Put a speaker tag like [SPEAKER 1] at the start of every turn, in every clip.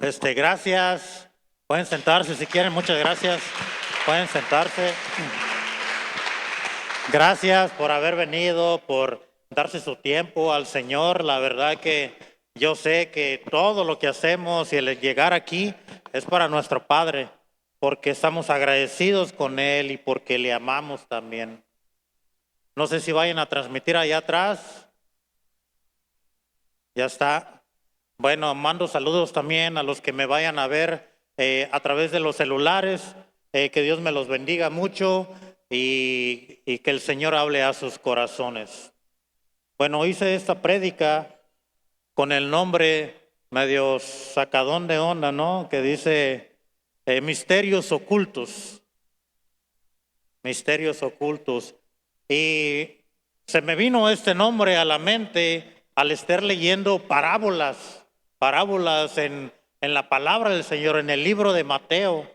[SPEAKER 1] Gracias. Pueden sentarse si quieren, muchas gracias. Pueden sentarse. Gracias por haber venido, por darse su tiempo al Señor. La verdad que yo sé que todo lo que hacemos y el llegar aquí es para nuestro Padre, porque estamos agradecidos con Él y porque le amamos también. No sé si vayan a transmitir allá atrás. Ya está. Bueno, mando saludos también a los que me vayan a ver a través de los celulares. Que Dios me los bendiga mucho y que el Señor hable a sus corazones. Bueno, hice esta prédica con el nombre medio sacadón de onda, ¿no? Que dice misterios ocultos. Misterios ocultos. Y se me vino este nombre a la mente al estar leyendo parábolas en la palabra del Señor, en el libro de Mateo.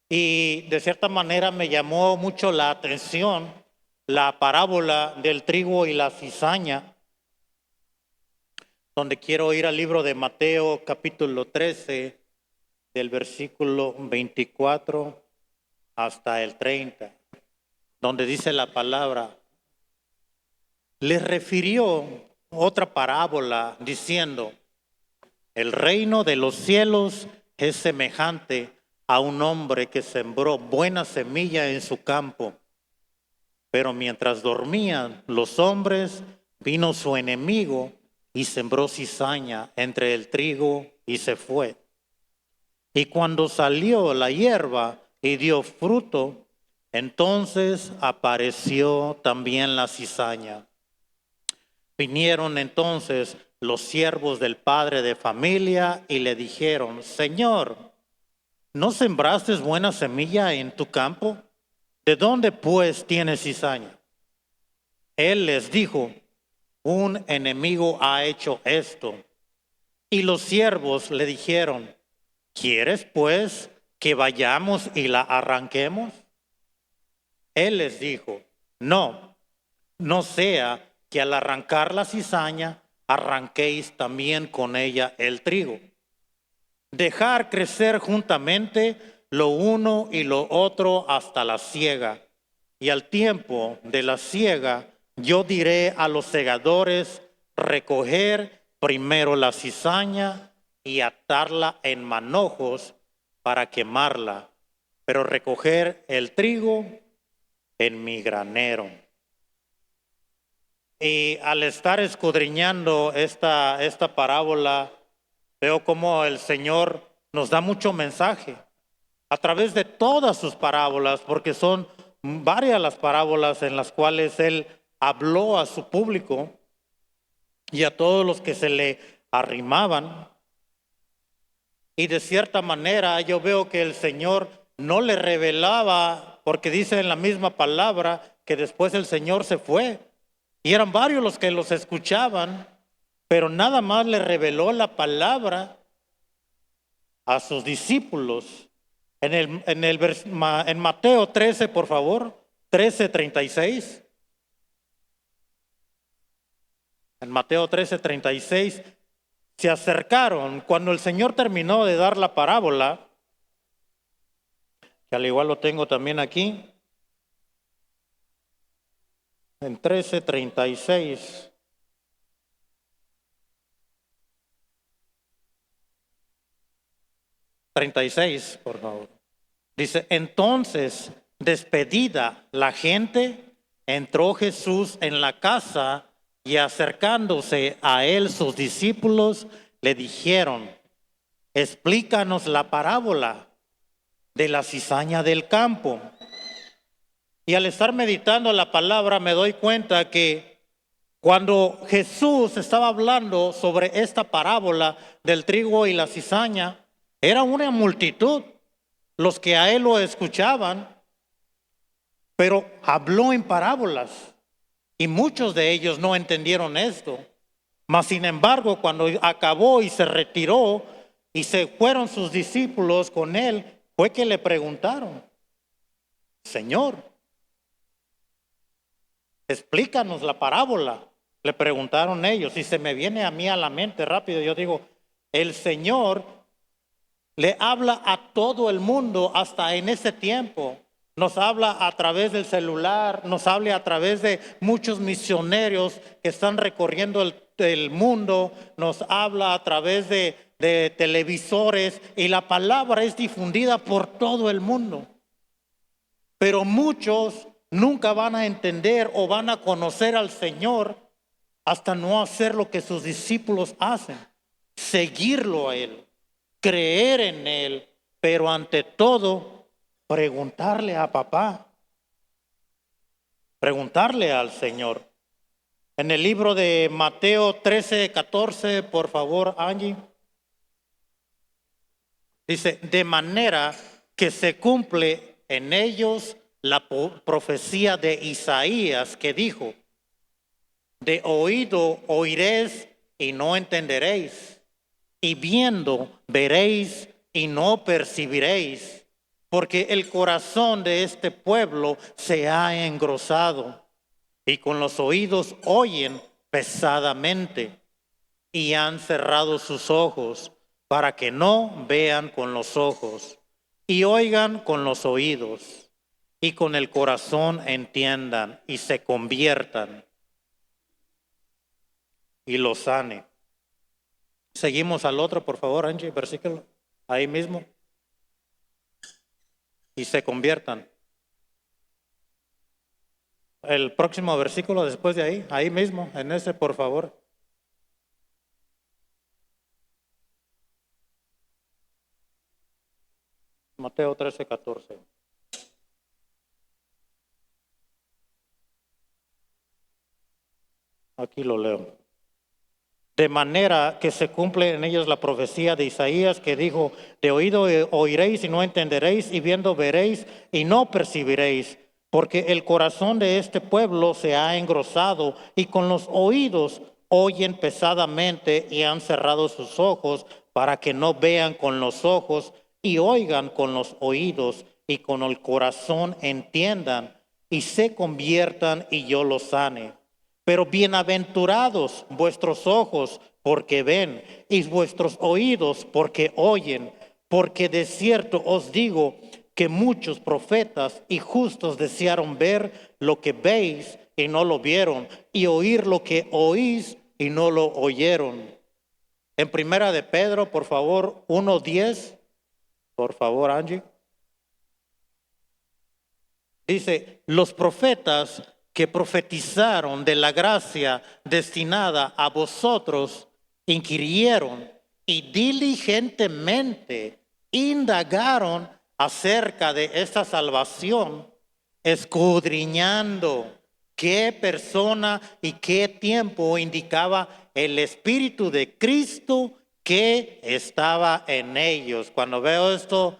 [SPEAKER 1] Y de cierta manera me llamó mucho la atención la parábola del trigo y la cizaña, donde quiero ir al libro de Mateo capítulo 13, del versículo 24 hasta el 30, donde dice la palabra: les refirió otra parábola diciendo: el reino de los cielos es semejante a un hombre que sembró buena semilla en su campo. Pero mientras dormían los hombres, vino su enemigo y sembró cizaña entre el trigo y se fue. Y cuando salió la hierba y dio fruto, entonces apareció también la cizaña. Vinieron entonces los siervos del padre de familia y le dijeron: Señor, ¿no sembraste buena semilla en tu campo? ¿De dónde pues tienes cizaña? Él les dijo: un enemigo ha hecho esto. Y los siervos le dijeron: ¿quieres pues que vayamos y la arranquemos? Él les dijo: no, no sea que al arrancar la cizaña arranquéis también con ella el trigo. Dejar crecer juntamente lo uno y lo otro hasta la siega. Y al tiempo de la siega yo diré a los segadores: recoger primero la cizaña y atarla en manojos para quemarla, pero recoger el trigo en mi granero. Y al estar escudriñando esta parábola, veo cómo el Señor nos da mucho mensaje a través de todas sus parábolas, porque son varias las parábolas en las cuales Él habló a su público y a todos los que se le arrimaban. Y de cierta manera yo veo que el Señor no le revelaba, porque dice en la misma palabra que después el Señor se fue. Y eran varios los que los escuchaban, pero nada más le reveló la palabra a sus discípulos. En Mateo 13, por favor, 13:36. En Mateo 13:36 se acercaron cuando el Señor terminó de dar la parábola, que al igual lo tengo también aquí. En 13:36. 36, por favor. Dice: entonces, despedida la gente, entró Jesús en la casa y acercándose a él sus discípulos le dijeron: explícanos la parábola de la cizaña del campo. Y al estar meditando la palabra me doy cuenta que cuando Jesús estaba hablando sobre esta parábola del trigo y la cizaña, era una multitud los que a él lo escuchaban, pero habló en parábolas y muchos de ellos no entendieron esto. Mas sin embargo, cuando acabó y se retiró y se fueron sus discípulos con él, fue que le preguntaron: Señor, explícanos la parábola. Le preguntaron ellos, y se me viene a mí a la mente rápido. Yo digo, el Señor le habla a todo el mundo hasta en ese tiempo. Nos habla a través del celular, nos habla a través de muchos misioneros que están recorriendo el mundo, nos habla a través de televisores y la palabra es difundida por todo el mundo. Pero muchos nunca van a entender o van a conocer al Señor hasta no hacer lo que sus discípulos hacen, seguirlo a Él, creer en Él, pero ante todo, preguntarle a papá, preguntarle al Señor. En el libro de Mateo 13:14, por favor, Angie, dice, de manera que se cumple en ellos la profecía de Isaías que dijo, de oído oiréis y no entenderéis, y viendo veréis y no percibiréis, porque el corazón de este pueblo se ha engrosado, y con los oídos oyen pesadamente, y han cerrado sus ojos, para que no vean con los ojos, y oigan con los oídos, y con el corazón entiendan, y se conviertan, y lo sane. Seguimos al otro, por favor, Angie, versículo, ahí mismo. Y se conviertan. El próximo versículo después de ahí mismo, en ese, por favor. Mateo 13:14. Aquí lo leo. De manera que se cumple en ellos la profecía de Isaías que dijo, de oído oiréis y no entenderéis, y viendo veréis y no percibiréis, porque el corazón de este pueblo se ha engrosado y con los oídos oyen pesadamente y han cerrado sus ojos para que no vean con los ojos y oigan con los oídos y con el corazón entiendan y se conviertan y yo los sane. Pero bienaventurados vuestros ojos porque ven y vuestros oídos porque oyen, porque de cierto os digo que muchos profetas y justos desearon ver lo que veis y no lo vieron, y oír lo que oís y no lo oyeron. En primera de Pedro, por favor, 1:10, por favor, Angie. Dice, los profetas que profetizaron de la gracia destinada a vosotros, inquirieron y diligentemente indagaron acerca de esta salvación, escudriñando qué persona y qué tiempo indicaba el Espíritu de Cristo que estaba en ellos. Cuando veo esto,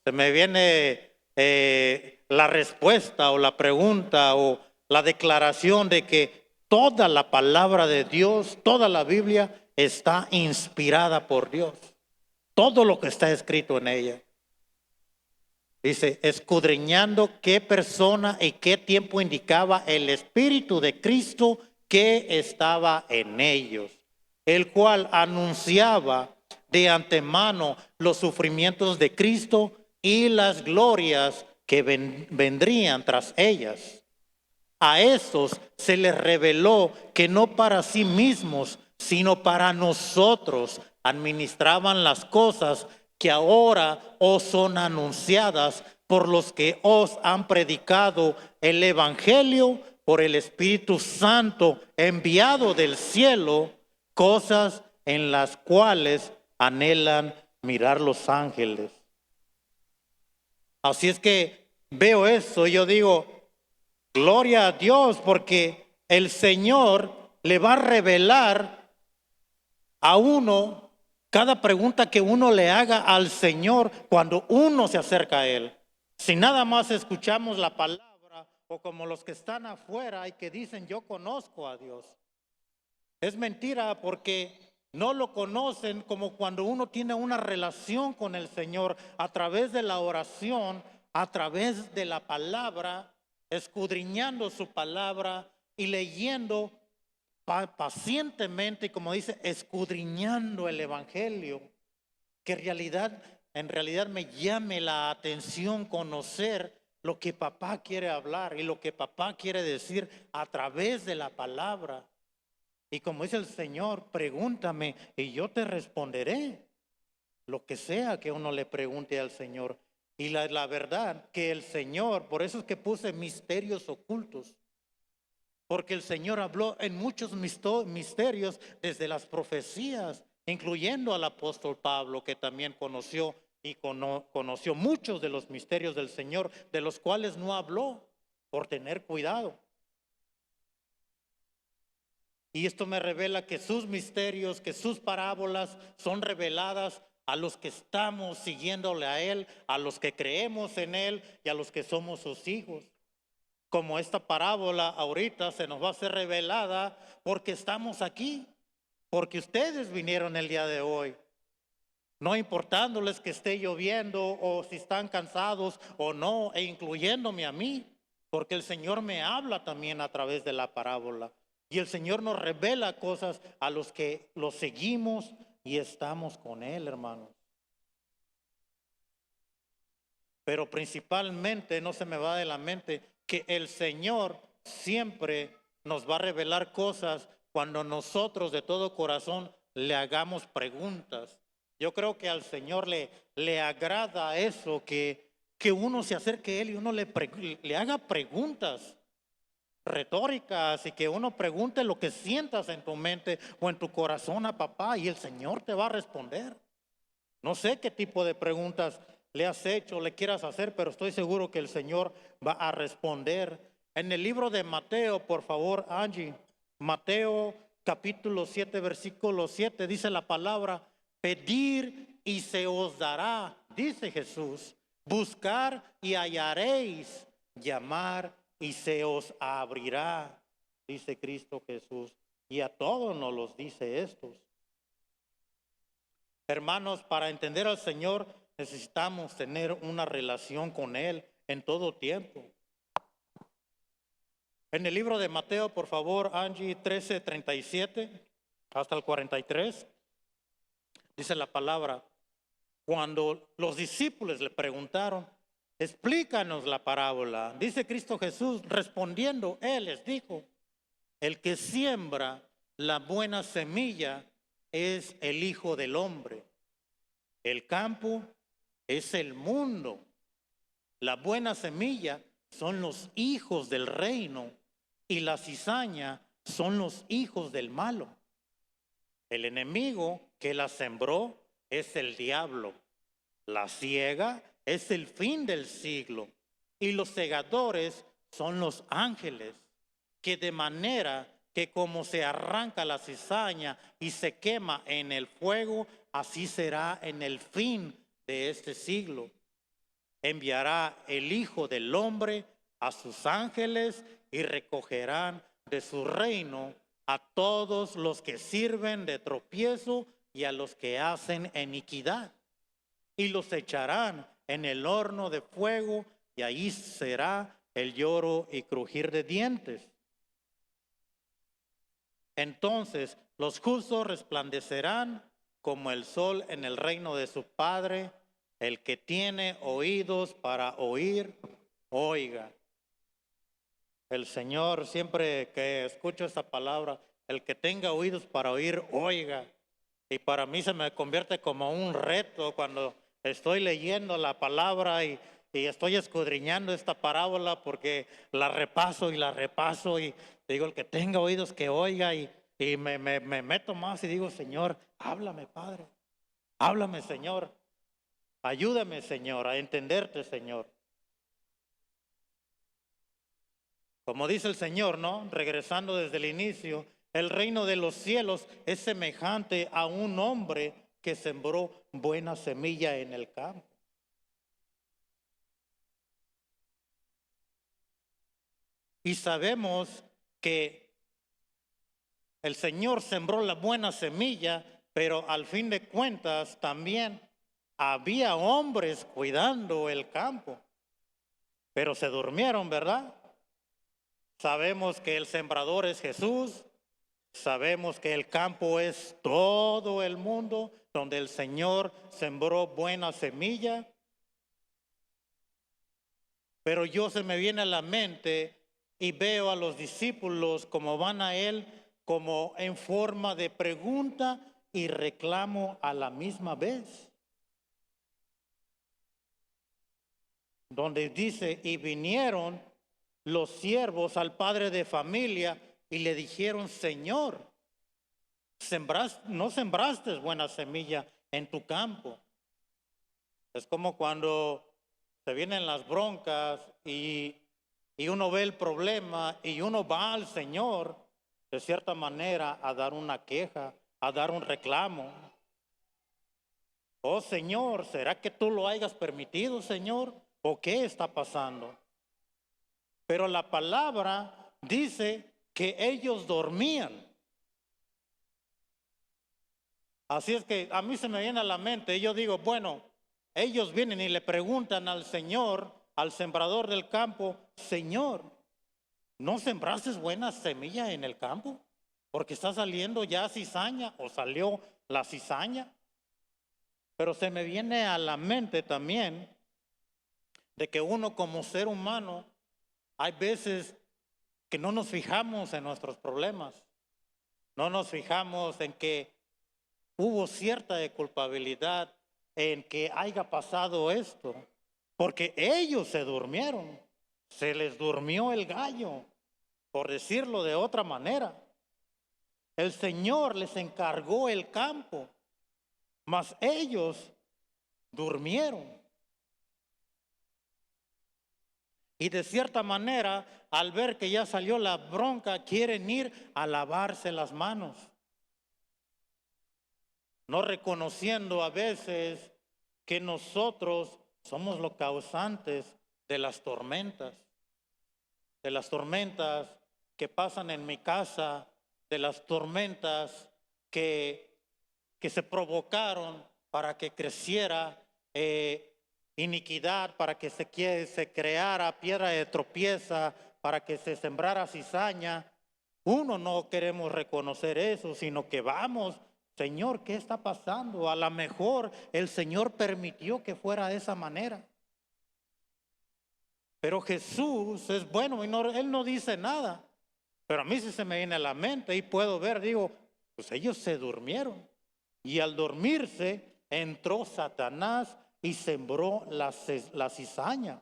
[SPEAKER 1] se me viene la respuesta o la pregunta o la declaración de que toda la palabra de Dios, toda la Biblia está inspirada por Dios. Todo lo que está escrito en ella. Dice, escudriñando qué persona y qué tiempo indicaba el Espíritu de Cristo que estaba en ellos, el cual anunciaba de antemano los sufrimientos de Cristo y las glorias que vendrían tras ellas. A estos se les reveló que no para sí mismos, sino para nosotros administraban las cosas que ahora os son anunciadas por los que os han predicado el Evangelio por el Espíritu Santo enviado del cielo, cosas en las cuales anhelan mirar los ángeles. Así es que veo eso y yo digo, gloria a Dios, porque el Señor le va a revelar a uno cada pregunta que uno le haga al Señor cuando uno se acerca a Él. Si nada más escuchamos la palabra o como los que están afuera y que dicen yo conozco a Dios. Es mentira porque no lo conocen como cuando uno tiene una relación con el Señor a través de la oración, a través de la palabra, escudriñando su palabra y leyendo pacientemente, como dice, escudriñando el Evangelio, que en realidad en realidad me llame la atención conocer lo que papá quiere hablar y lo que papá quiere decir a través de la palabra. Y como dice el Señor, pregúntame y yo te responderé. Lo que sea que uno le pregunte al Señor. Y la verdad que el Señor, por eso es que puse misterios ocultos. Porque el Señor habló en muchos misterios desde las profecías, incluyendo al apóstol Pablo, que también conoció y conoció muchos de los misterios del Señor, de los cuales no habló por tener cuidado. Y esto me revela que sus misterios, que sus parábolas son reveladas a los que estamos siguiéndole a Él, a los que creemos en Él y a los que somos sus hijos. Como esta parábola ahorita se nos va a ser revelada porque estamos aquí, porque ustedes vinieron el día de hoy. No importándoles que esté lloviendo o si están cansados o no, e incluyéndome a mí, porque el Señor me habla también a través de la parábola. Y el Señor nos revela cosas a los que lo seguimos y estamos con Él, hermanos. Pero principalmente, no se me va de la mente, que el Señor siempre nos va a revelar cosas cuando nosotros de todo corazón le hagamos preguntas. Yo creo que al Señor le agrada eso, que uno se acerque a Él y uno le haga preguntas retóricas y que uno pregunte lo que sientas en tu mente o en tu corazón a papá y el Señor te va a responder. No sé qué tipo de preguntas le has hecho, le quieras hacer, pero estoy seguro que el Señor va a responder. En el libro de Mateo, por favor, Angie, Mateo capítulo 7, versículo 7, dice la palabra, pedir y se os dará, dice Jesús, buscar y hallaréis, llamar y se os abrirá, dice Cristo Jesús. Y a todos nos los dice estos. Hermanos, para entender al Señor necesitamos tener una relación con Él en todo tiempo. En el libro de Mateo, por favor, Angie, 13:37 hasta el 43, dice la palabra, cuando los discípulos le preguntaron, explícanos la parábola, dice Cristo Jesús, respondiendo, Él les dijo, el que siembra la buena semilla es el Hijo del Hombre. El campo es el mundo. La buena semilla son los hijos del reino y la cizaña son los hijos del malo. El enemigo que la sembró es el diablo. La siega es el fin del siglo y los segadores son los ángeles, que de manera que como se arranca la cizaña y se quema en el fuego, así será en el fin de este siglo. Enviará el Hijo del Hombre a sus ángeles y recogerán de su reino a todos los que sirven de tropiezo y a los que hacen iniquidad. Y los echarán en el horno de fuego y ahí será el lloro y crujir de dientes. Entonces los justos resplandecerán como el sol en el reino de su Padre. El que tiene oídos para oír, oiga. El Señor, siempre que escucho esta palabra, el que tenga oídos para oír, oiga. Y para mí se me convierte como un reto cuando estoy leyendo la palabra y estoy escudriñando esta parábola porque la repaso y digo, el que tenga oídos que oiga y me meto más y digo, Señor, háblame, Padre, háblame, Señor. Ayúdame, Señor, a entenderte, Señor. Como dice el Señor, ¿no? Regresando desde el inicio, el reino de los cielos es semejante a un hombre que sembró buena semilla en el campo. Y sabemos que el Señor sembró la buena semilla, pero al fin de cuentas también había hombres cuidando el campo, pero se durmieron, ¿verdad? Sabemos que el sembrador es Jesús, sabemos que el campo es todo el mundo donde el Señor sembró buena semilla. Pero yo se me viene a la mente y veo a los discípulos como van a Él, como en forma de pregunta y reclamo a la misma vez. Donde dice, y vinieron los siervos al padre de familia y le dijeron, Señor, no sembraste buena semilla en tu campo. Es como cuando se vienen las broncas y uno ve el problema y uno va al Señor, de cierta manera, a dar una queja, a dar un reclamo. Oh Señor, ¿será que tú lo hayas permitido, Señor? ¿O qué está pasando? Pero la palabra dice que ellos dormían. Así es que a mí se me viene a la mente y yo digo, bueno, ellos vienen y le preguntan al Señor, al sembrador del campo, Señor, ¿no sembraste buena semilla en el campo? Porque está saliendo ya cizaña o salió la cizaña. Pero se me viene a la mente también de que uno como ser humano, hay veces que no nos fijamos en nuestros problemas, no nos fijamos en que hubo cierta de culpabilidad en que haya pasado esto, porque ellos se durmieron, se les durmió el gallo, por decirlo de otra manera. El Señor les encargó el campo, mas ellos durmieron. Y de cierta manera, al ver que ya salió la bronca, quieren ir a lavarse las manos, no reconociendo a veces que nosotros somos los causantes de las tormentas que pasan en mi casa, de las tormentas que se provocaron para que creciera iniquidad, para que se creara piedra de tropieza, para que se sembrara cizaña. Uno no queremos reconocer eso, sino que vamos, Señor, ¿qué está pasando? A lo mejor el Señor permitió que fuera de esa manera. Pero Jesús es bueno y Él no dice nada. Pero a mí sí se me viene a la mente y puedo ver, digo, pues ellos se durmieron. Y al dormirse entró Satanás y sembró la cizaña.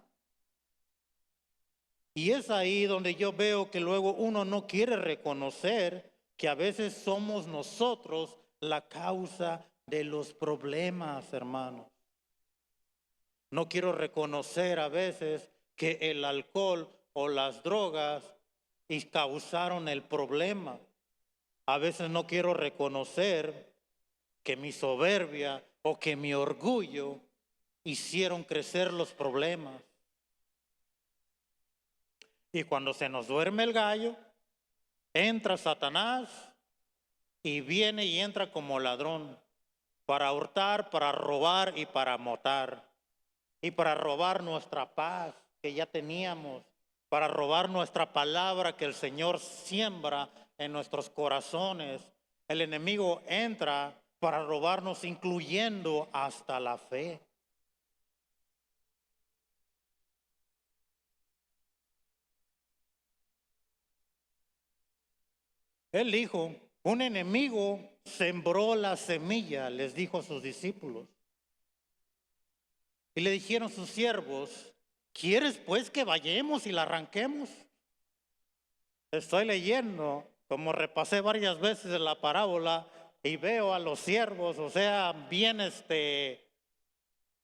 [SPEAKER 1] Y es ahí donde yo veo que luego uno no quiere reconocer que a veces somos nosotros la causa de los problemas, hermanos. No quiero reconocer a veces que el alcohol o las drogas causaron el problema. A veces no quiero reconocer que mi soberbia o que mi orgullo hicieron crecer los problemas. Y cuando se nos duerme el gallo, entra Satanás y viene y entra como ladrón para hurtar, para robar y para matar. Y para robar nuestra paz que ya teníamos, para robar nuestra palabra que el Señor siembra en nuestros corazones. El enemigo entra para robarnos, incluyendo hasta la fe. Él dijo, un enemigo sembró la semilla, les dijo a sus discípulos. Y le dijeron sus siervos, ¿quieres pues que vayamos y la arranquemos? Estoy leyendo, como repasé varias veces la parábola, y veo a los siervos, o sea, bien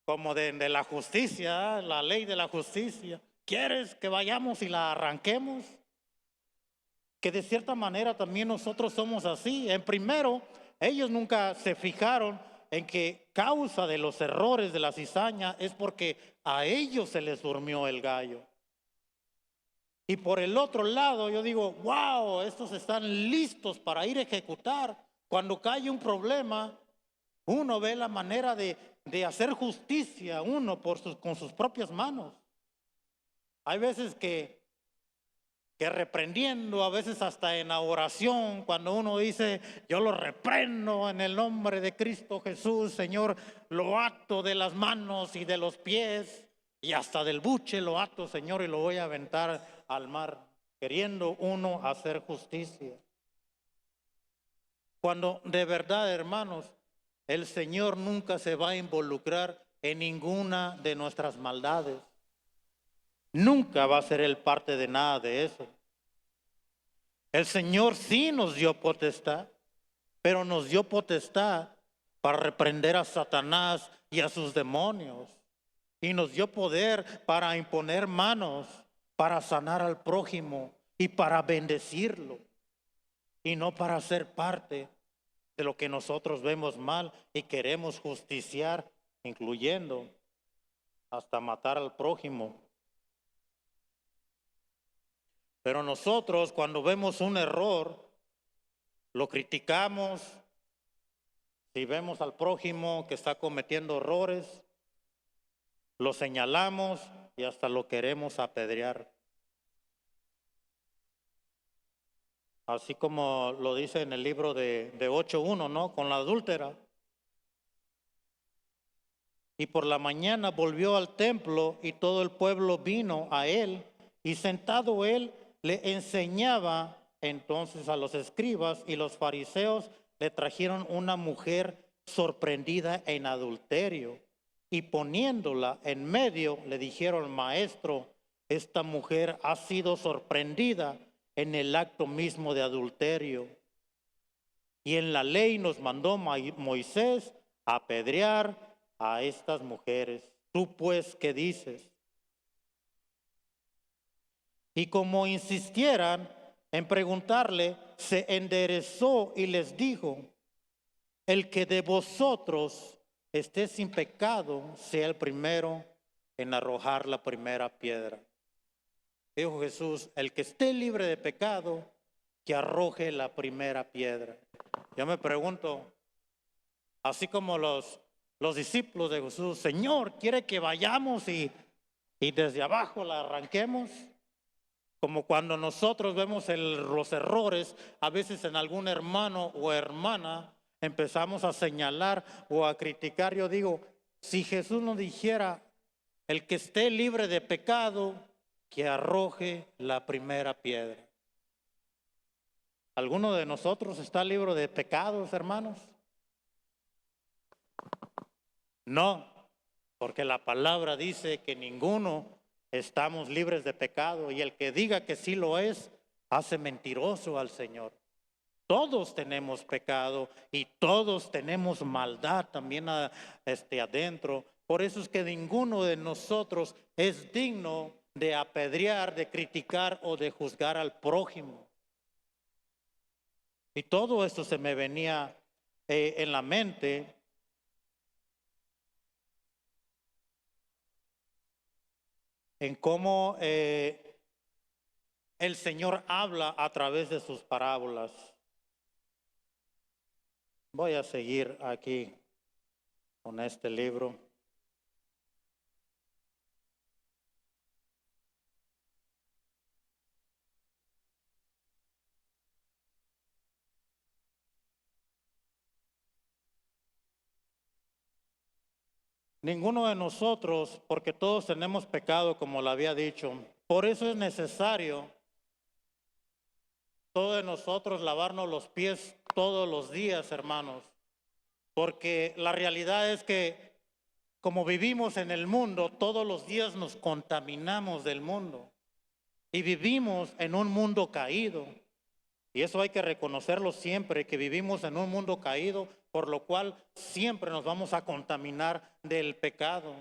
[SPEAKER 1] como de la justicia, la ley de la justicia. ¿Quieres que vayamos y la arranquemos? Que de cierta manera también nosotros somos así. En primero, ellos nunca se fijaron en que causa de los errores de la cizaña es porque a ellos se les durmió el gallo. Y por el otro lado yo digo, wow, estos están listos para ir a ejecutar. Cuando cae un problema, uno ve la manera de hacer justicia, uno con sus propias manos. Hay veces que que reprendiendo a veces hasta en la oración, cuando uno dice, yo lo reprendo en el nombre de Cristo Jesús, Señor, lo ato de las manos y de los pies y hasta del buche lo ato, Señor, y lo voy a aventar al mar, queriendo uno hacer justicia. Cuando de verdad, hermanos, el Señor nunca se va a involucrar en ninguna de nuestras maldades. Nunca va a ser Él parte de nada de eso. El Señor sí nos dio potestad, pero nos dio potestad para reprender a Satanás y a sus demonios. Y nos dio poder para imponer manos, para sanar al prójimo y para bendecirlo. Y no para ser parte de lo que nosotros vemos mal y queremos justiciar, incluyendo hasta matar al prójimo. Pero nosotros cuando vemos un error, lo criticamos. Si vemos al prójimo que está cometiendo errores, lo señalamos y hasta lo queremos apedrear. Así como lo dice en el libro de 8:1, ¿no? Con la adúltera. Y por la mañana volvió al templo y todo el pueblo vino a él, y sentado él le enseñaba. Entonces a los escribas y los fariseos le trajeron una mujer sorprendida en adulterio, y poniéndola en medio le dijeron: Maestro, esta mujer ha sido sorprendida en el acto mismo de adulterio. Y en la ley nos mandó Moisés a apedrear a estas mujeres. ¿Tú pues qué dices? Y como insistieran en preguntarle, se enderezó y les dijo: el que de vosotros esté sin pecado, sea el primero en arrojar la primera piedra. Dijo Jesús: el que esté libre de pecado, que arroje la primera piedra. Yo me pregunto, así como los discípulos de Jesús, Señor, ¿quiere que vayamos y desde abajo la arranquemos? Como cuando nosotros vemos los errores, a veces en algún hermano o hermana, empezamos a señalar o a criticar. Yo digo, si Jesús nos dijera, el que esté libre de pecado, que arroje la primera piedra. ¿Alguno de nosotros está libre de pecados, hermanos? No, porque la palabra dice que ninguno estamos libres de pecado, y el que diga que sí lo es, hace mentiroso al Señor. Todos tenemos pecado y todos tenemos maldad también adentro. Por eso es que ninguno de nosotros es digno de apedrear, de criticar o de juzgar al prójimo. Y todo esto se me venía en la mente en cómo el Señor habla a través de sus parábolas. Voy a seguir aquí con este libro. Ninguno de nosotros, porque todos tenemos pecado, como lo había dicho. Por eso es necesario todos de nosotros lavarnos los pies todos los días, hermanos. Porque la realidad es que como vivimos en el mundo, todos los días nos contaminamos del mundo. Y vivimos en un mundo caído. Y eso hay que reconocerlo siempre, que vivimos en un mundo caído, por lo cual siempre nos vamos a contaminar del pecado,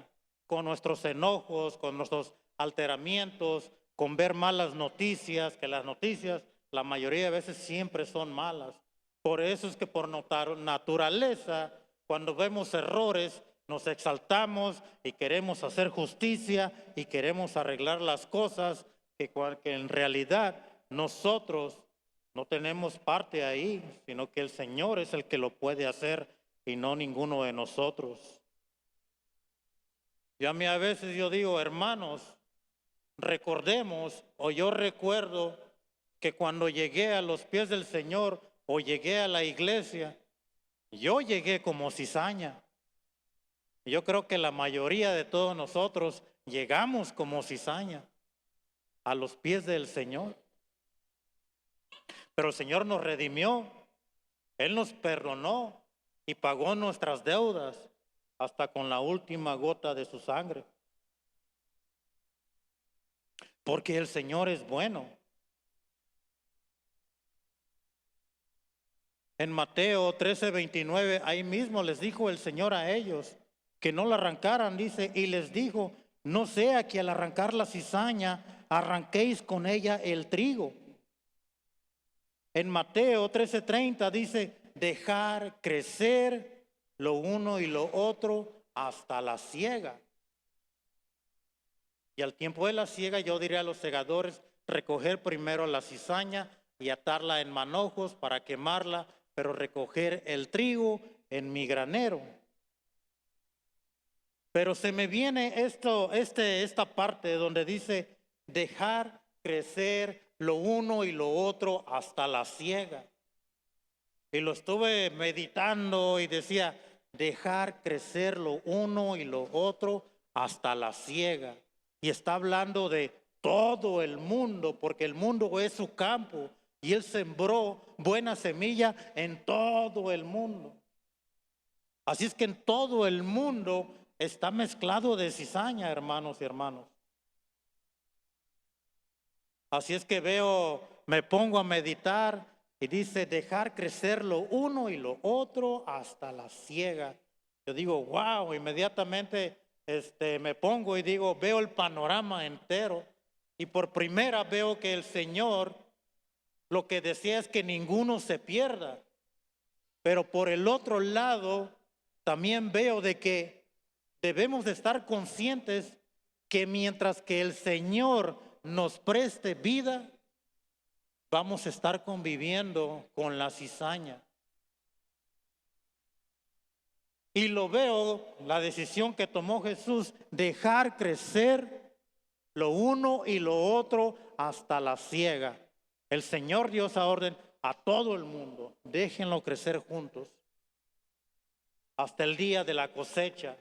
[SPEAKER 1] con nuestros enojos, con nuestros alteramientos, con ver malas noticias, que las noticias la mayoría de veces siempre son malas. Por eso es que por naturaleza, cuando vemos errores, nos exaltamos y queremos hacer justicia y queremos arreglar las cosas que en realidad nosotros no tenemos parte ahí, sino que el Señor es el que lo puede hacer y no ninguno de nosotros. Y a mí a veces yo digo, hermanos, recordemos, o yo recuerdo que cuando llegué a los pies del Señor o llegué a la iglesia, yo llegué como cizaña. Yo creo que la mayoría de todos nosotros llegamos como cizaña a los pies del Señor. Pero el Señor nos redimió, Él nos perdonó y pagó nuestras deudas hasta con la última gota de su sangre. Porque el Señor es bueno. En Mateo 13:29, ahí mismo les dijo el Señor a ellos que no la arrancaran, dice, y les dijo, no sea que al arrancar la cizaña arranquéis con ella el trigo. En Mateo 13:30 dice, dejar crecer lo uno y lo otro hasta la siega. Y al tiempo de la siega yo diré a los segadores, recoger primero la cizaña y atarla en manojos para quemarla, pero recoger el trigo en mi granero. Pero se me viene esta parte donde dice, dejar crecer lo uno y lo otro hasta la siega. Y lo estuve meditando y decía, dejar crecer lo uno y lo otro hasta la siega. Y está hablando de todo el mundo, porque el mundo es su campo. Y Él sembró buena semilla en todo el mundo. Así es que en todo el mundo está mezclado de cizaña, hermanos y hermanos. Así es que me pongo a meditar y dice dejar crecer lo uno y lo otro hasta la siega. Yo digo, wow, inmediatamente me pongo y digo, veo el panorama entero y por primera veo que el Señor lo que desea es que ninguno se pierda. Pero por el otro lado, también veo de que debemos de estar conscientes que mientras que el Señor nos preste vida, vamos a estar conviviendo con la cizaña. Y lo veo, la decisión que tomó Jesús, dejar crecer lo uno y lo otro hasta la siega. El Señor dio esa orden a todo el mundo, déjenlo crecer juntos hasta el día de la cosecha.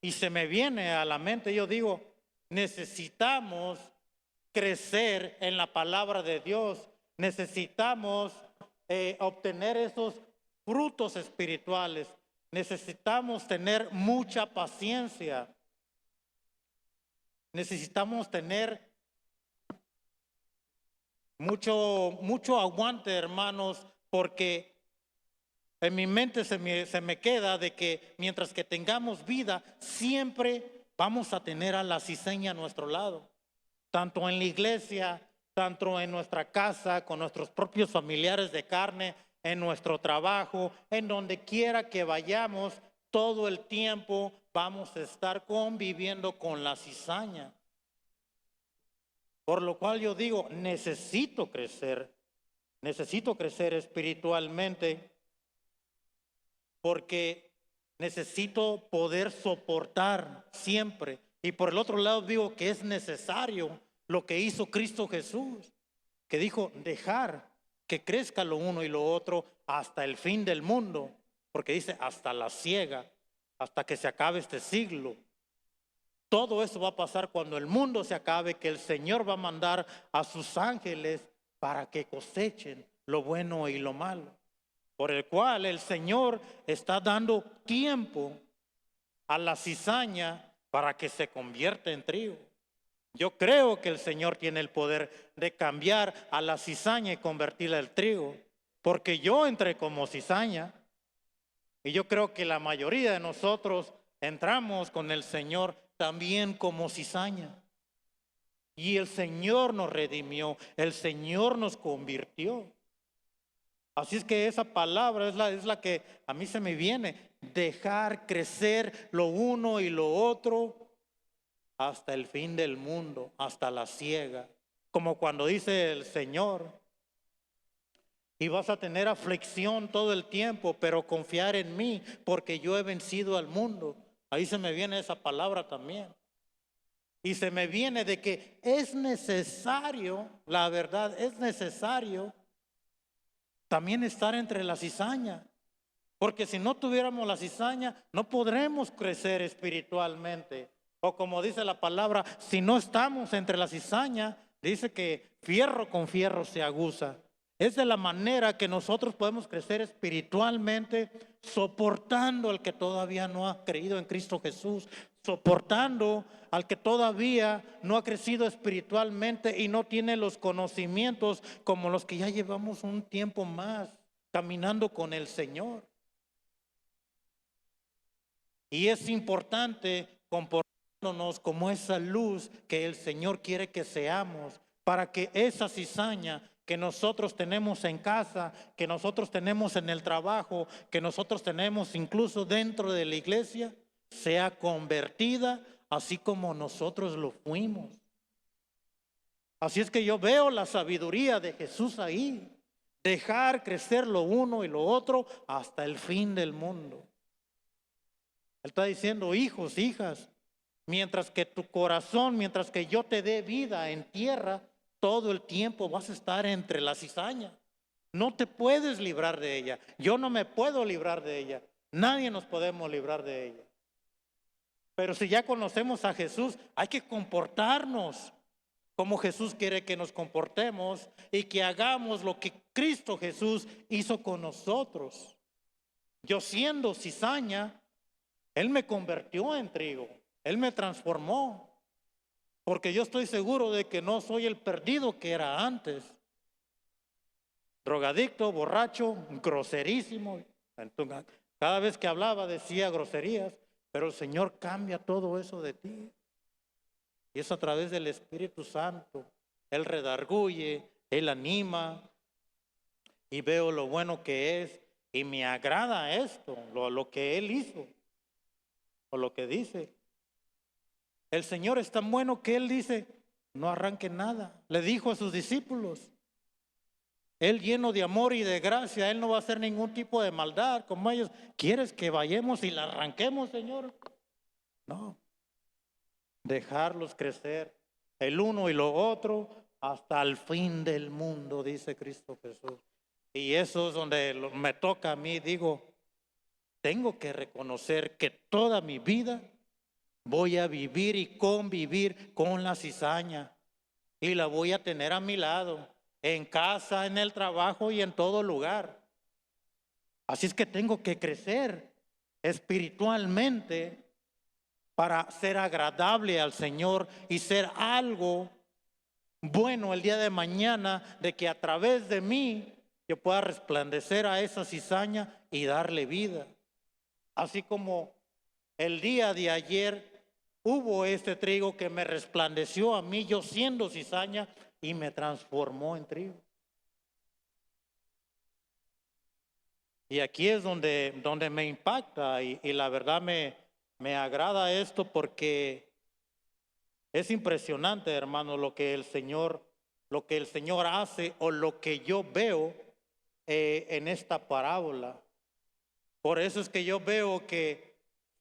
[SPEAKER 1] Y se me viene a la mente, yo digo, necesitamos crecer en la palabra de Dios, necesitamos obtener esos frutos espirituales, necesitamos tener mucha paciencia, necesitamos tener mucho aguante, hermanos, porque en mi mente se me queda de que mientras que tengamos vida, siempre vamos a tener a la cizaña a nuestro lado. Tanto en la iglesia, tanto en nuestra casa, con nuestros propios familiares de carne, en nuestro trabajo, en donde quiera que vayamos, todo el tiempo vamos a estar conviviendo con la cizaña. Por lo cual yo digo, necesito crecer espiritualmente, porque necesito poder soportar siempre. Y por el otro lado digo que es necesario lo que hizo Cristo Jesús, que dijo dejar que crezca lo uno y lo otro hasta el fin del mundo, porque dice hasta la siega, hasta que se acabe este siglo. Todo eso va a pasar cuando el mundo se acabe, que el Señor va a mandar a sus ángeles para que cosechen lo bueno y lo malo. Por el cual el Señor está dando tiempo a la cizaña para que se convierta en trigo. Yo creo que el Señor tiene el poder de cambiar a la cizaña y convertirla en trigo, porque yo entré como cizaña y yo creo que la mayoría de nosotros entramos con el Señor también como cizaña. Y el Señor nos redimió, el Señor nos convirtió. Así es que esa palabra es la que a mí se me viene, dejar crecer lo uno y lo otro hasta el fin del mundo, hasta la siega. Como cuando dice el Señor, y vas a tener aflicción todo el tiempo, pero confiar en mí, porque yo he vencido al mundo. Ahí se me viene esa palabra también. Y se me viene de que es necesario, la verdad, es necesario también estar entre la cizaña. Porque si no tuviéramos la cizaña, no podremos crecer espiritualmente. O como dice la palabra, si no estamos entre la cizaña, dice que fierro con fierro se aguza. Es de la manera que nosotros podemos crecer espiritualmente, soportando al que todavía no ha creído en Cristo Jesús, soportando al que todavía no ha crecido espiritualmente y no tiene los conocimientos como los que ya llevamos un tiempo más caminando con el Señor. Y es importante comportarnos como esa luz que el Señor quiere que seamos, para que esa cizaña que nosotros tenemos en casa, que nosotros tenemos en el trabajo, que nosotros tenemos incluso dentro de la iglesia, sea convertida así como nosotros lo fuimos. Así es que yo veo la sabiduría de Jesús ahí, dejar crecer lo uno y lo otro hasta el fin del mundo. Él está diciendo, hijos, hijas, mientras que tu corazón, mientras que yo te dé vida en tierra, todo el tiempo vas a estar entre la cizaña. No te puedes librar de ella. Yo no me puedo librar de ella. Nadie nos podemos librar de ella. Pero si ya conocemos a Jesús, hay que comportarnos como Jesús quiere que nos comportemos y que hagamos lo que Cristo Jesús hizo con nosotros. Yo siendo cizaña, Él me convirtió en trigo, Él me transformó, porque yo estoy seguro de que no soy el perdido que era antes. Drogadicto, borracho, groserísimo. Entonces, cada vez que hablaba decía groserías, pero el Señor cambia todo eso de ti. Y es a través del Espíritu Santo. Él redarguye, Él anima y veo lo bueno que es y me agrada esto, lo que Él hizo o lo que dice. El Señor es tan bueno que Él dice, no arranque nada. Le dijo a sus discípulos, Él lleno de amor y de gracia, Él no va a hacer ningún tipo de maldad como ellos. ¿Quieres que vayamos y la arranquemos, Señor? No. Dejarlos crecer, el uno y lo otro, hasta el fin del mundo, dice Cristo Jesús. Y eso es donde me toca a mí, digo, tengo que reconocer que toda mi vida voy a vivir y convivir con la cizaña y la voy a tener a mi lado, en casa, en el trabajo y en todo lugar. Así es que tengo que crecer espiritualmente para ser agradable al Señor y ser algo bueno el día de mañana, de que a través de mí yo pueda resplandecer a esa cizaña y darle vida. Así como el día de ayer hubo este trigo que me resplandeció a mí, yo siendo cizaña, y me transformó en trigo. Y aquí es donde me impacta y la verdad me agrada esto porque es impresionante, hermano, lo que el Señor hace o lo que yo veo en esta parábola. Por eso es que yo veo que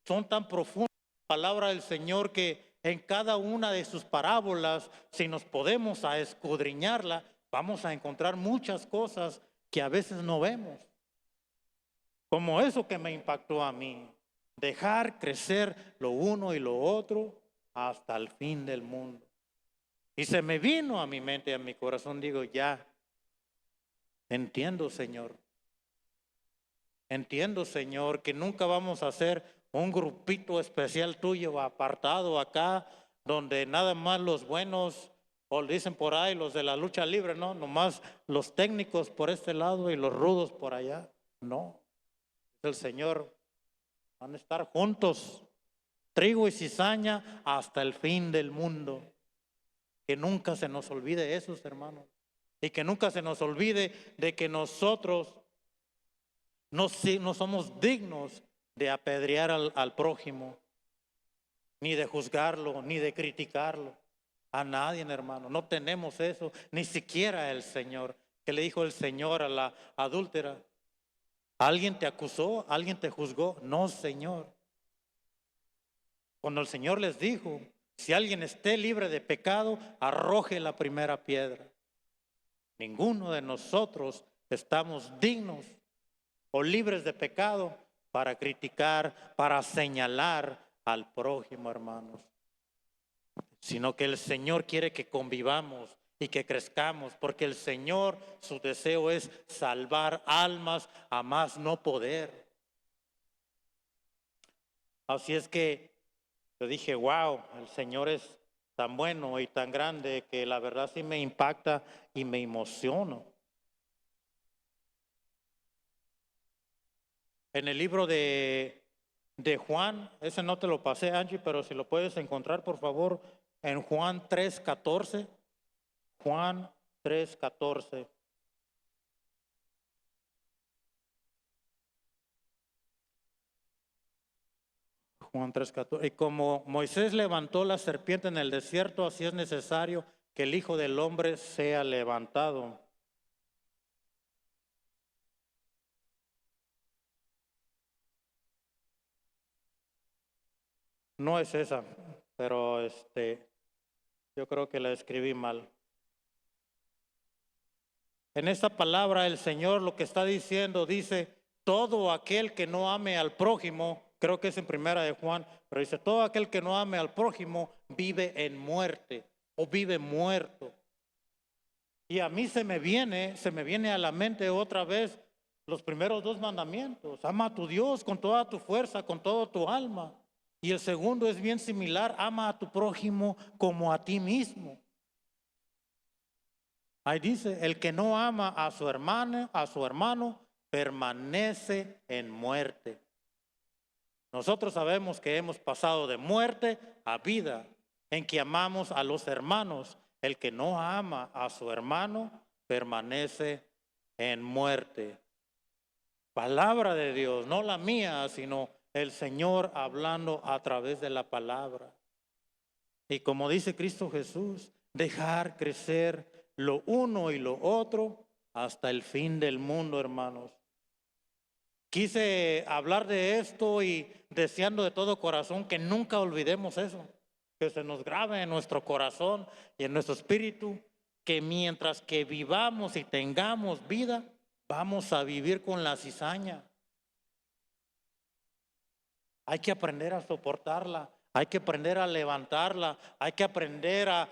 [SPEAKER 1] son tan profundas las palabras del Señor que en cada una de sus parábolas, si nos podemos a escudriñarla, vamos a encontrar muchas cosas que a veces no vemos. Como eso que me impactó a mí. Dejar crecer lo uno y lo otro hasta el fin del mundo. Y se me vino a mi mente y a mi corazón, digo, ya, entiendo, Señor. Entiendo, Señor, que nunca vamos a hacer un grupito especial tuyo apartado acá, donde nada más los buenos, o dicen por ahí, los de la lucha libre, no, nomás los técnicos por este lado y los rudos por allá. No, el Señor, van a estar juntos, trigo y cizaña hasta el fin del mundo. Que nunca se nos olvide eso, hermanos. Y que nunca se nos olvide de que nosotros no somos dignos de apedrear al prójimo, ni de juzgarlo, ni de criticarlo. A nadie, hermano. No tenemos eso, ni siquiera el Señor. ¿Qué le dijo el Señor a la adúltera? ¿Alguien te acusó? ¿Alguien te juzgó? No, Señor. Cuando el Señor les dijo, Si alguien esté libre de pecado, arroje la primera piedra. Ninguno de nosotros estamos dignos o libres de pecado para criticar, para señalar al prójimo, hermanos. Sino que el Señor quiere que convivamos y que crezcamos, porque el Señor, su deseo es salvar almas a más no poder. Así es que yo dije, wow, el Señor es tan bueno y tan grande que la verdad sí me impacta y me emociona. En el libro de Juan, ese no te lo pasé, Angie, pero si lo puedes encontrar, por favor, en Juan 3:14. Juan 3:14. Juan 3:14. Y como Moisés levantó la serpiente en el desierto, así es necesario que el Hijo del Hombre sea levantado. No es esa, pero yo creo que la escribí mal. En esta palabra el Señor lo que está diciendo, dice, todo aquel que no ame al prójimo, creo que es en primera de Juan, pero dice, todo aquel que no ame al prójimo vive en muerte o vive muerto. Y a mí se me viene a la mente otra vez los primeros dos mandamientos. Ama a tu Dios con toda tu fuerza, con toda tu alma. Y el segundo es bien similar, ama a tu prójimo como a ti mismo. Ahí dice, el que no ama a su hermano, permanece en muerte. Nosotros sabemos que hemos pasado de muerte a vida, en que amamos a los hermanos. El que no ama a su hermano, permanece en muerte. Palabra de Dios, no la mía, sino el Señor hablando a través de la palabra. Y como dice Cristo Jesús, dejar crecer lo uno y lo otro hasta el fin del mundo, hermanos. Quise hablar de esto y deseando de todo corazón que nunca olvidemos eso, que se nos grabe en nuestro corazón y en nuestro espíritu, que mientras que vivamos y tengamos vida, vamos a vivir con la cizaña. Hay que aprender a soportarla. Hay que aprender a levantarla, hay que aprender a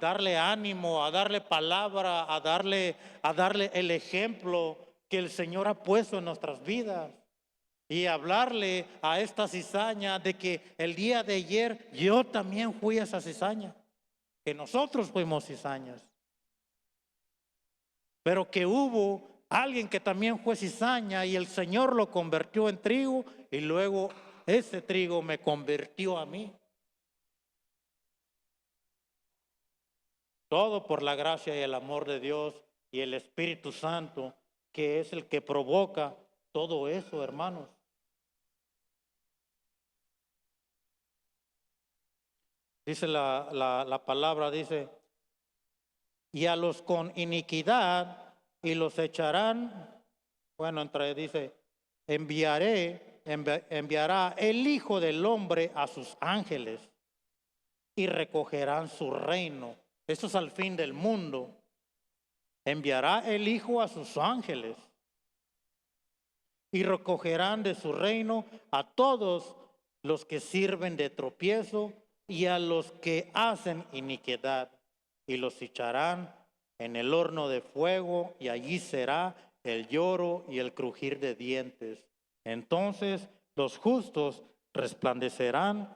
[SPEAKER 1] darle ánimo, a darle palabra, a darle el ejemplo que el Señor ha puesto en nuestras vidas. Y hablarle a esta cizaña de que el día de ayer yo también fui a esa cizaña, que nosotros fuimos cizañas, pero que hubo alguien que también fue cizaña y el Señor lo convirtió en trigo y luego ese trigo me convirtió a mí. Todo por la gracia y el amor de Dios y el Espíritu Santo, que es el que provoca todo eso, hermanos. Dice la palabra, dice, y a los con iniquidad y los echarán, bueno, dice, enviará el Hijo del Hombre a sus ángeles y recogerán su reino. Esto es al fin del mundo. Enviará el Hijo a sus ángeles y recogerán de su reino a todos los que sirven de tropiezo y a los que hacen iniquidad, y los echarán en el horno de fuego, y allí será el lloro y el crujir de dientes. Entonces los justos resplandecerán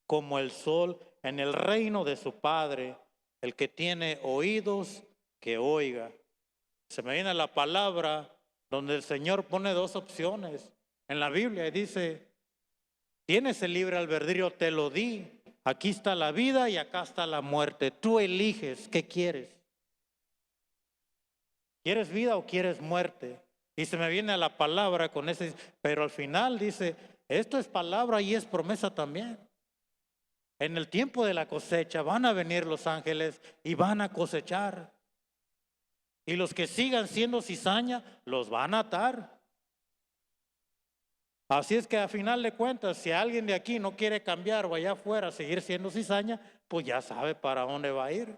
[SPEAKER 1] como el sol en el reino de su Padre. El que tiene oídos, que oiga. Se me viene la palabra donde el Señor pone dos opciones. En la Biblia dice, tienes el libre albedrío, te lo di. Aquí está la vida y acá está la muerte. Tú eliges qué quieres. ¿Quieres vida o quieres muerte? Y se me viene a la palabra con ese, pero al final dice, esto es palabra y es promesa también. En el tiempo de la cosecha van a venir los ángeles y van a cosechar. Y los que sigan siendo cizaña los van a atar. Así es que a final de cuentas, si alguien de aquí no quiere cambiar o allá afuera seguir siendo cizaña, pues ya sabe para dónde va a ir.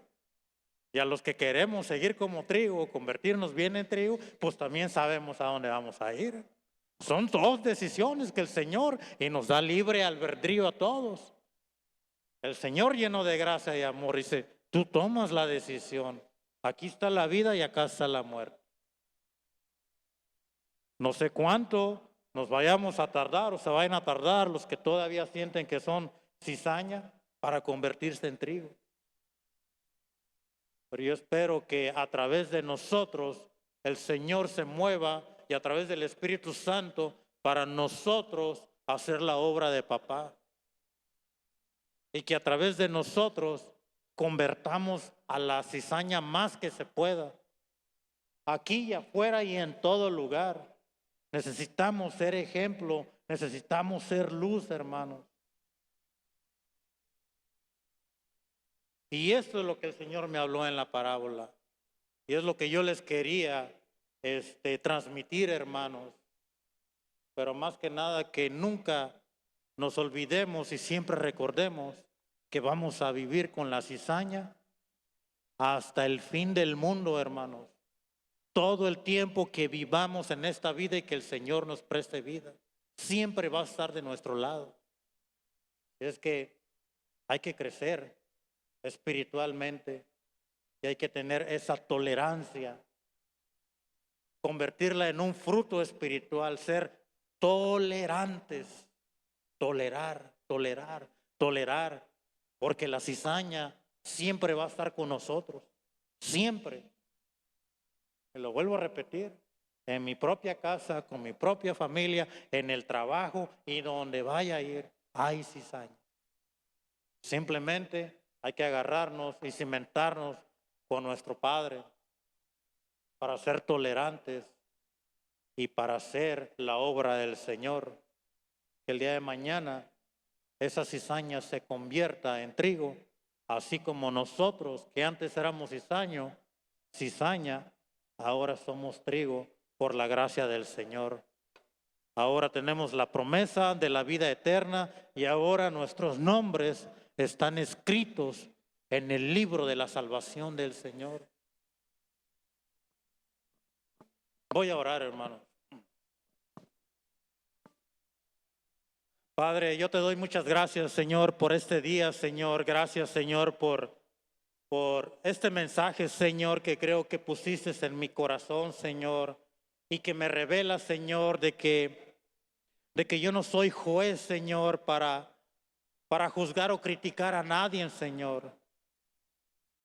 [SPEAKER 1] Y a los que queremos seguir como trigo, convertirnos bien en trigo, pues también sabemos a dónde vamos a ir. Son dos decisiones que el Señor y nos da libre albedrío a todos. El Señor lleno de gracia y amor dice, tú tomas la decisión. Aquí está la vida y acá está la muerte. No sé cuánto nos vayamos a tardar o se vayan a tardar los que todavía sienten que son cizaña para convertirse en trigo. Pero yo espero que a través de nosotros el Señor se mueva y a través del Espíritu Santo para nosotros hacer la obra de papá. Y que a través de nosotros convertamos a la cizaña más que se pueda. Aquí y afuera y en todo lugar. Necesitamos ser ejemplo, necesitamos ser luz, hermanos. Y esto es lo que el Señor me habló en la parábola. Y es lo que yo les quería transmitir, hermanos. Pero más que nada que nunca nos olvidemos y siempre recordemos que vamos a vivir con la cizaña hasta el fin del mundo, hermanos. Todo el tiempo que vivamos en esta vida y que el Señor nos preste vida, siempre va a estar de nuestro lado. Es que hay que crecer espiritualmente y hay que tener esa tolerancia, convertirla en un fruto espiritual, ser tolerantes, tolerar, porque la cizaña siempre va a estar con nosotros, siempre. Y lo vuelvo a repetir, en mi propia casa, con mi propia familia, en el trabajo y donde vaya a ir, hay cizaña. Simplemente hay que agarrarnos y cimentarnos con nuestro Padre para ser tolerantes y para hacer la obra del Señor. Que el día de mañana esa cizaña se convierta en trigo, así como nosotros que antes éramos cizaña, ahora somos trigo por la gracia del Señor. Ahora tenemos la promesa de la vida eterna y ahora nuestros nombres están escritos en el libro de la salvación del Señor. Voy a orar, hermano. Padre, yo te doy muchas gracias, Señor, por este día, Señor. Gracias, Señor, por este mensaje, Señor, que creo que pusiste en mi corazón, Señor, y que me revela, Señor, de que yo no soy juez, Señor, para juzgar o criticar a nadie, Señor.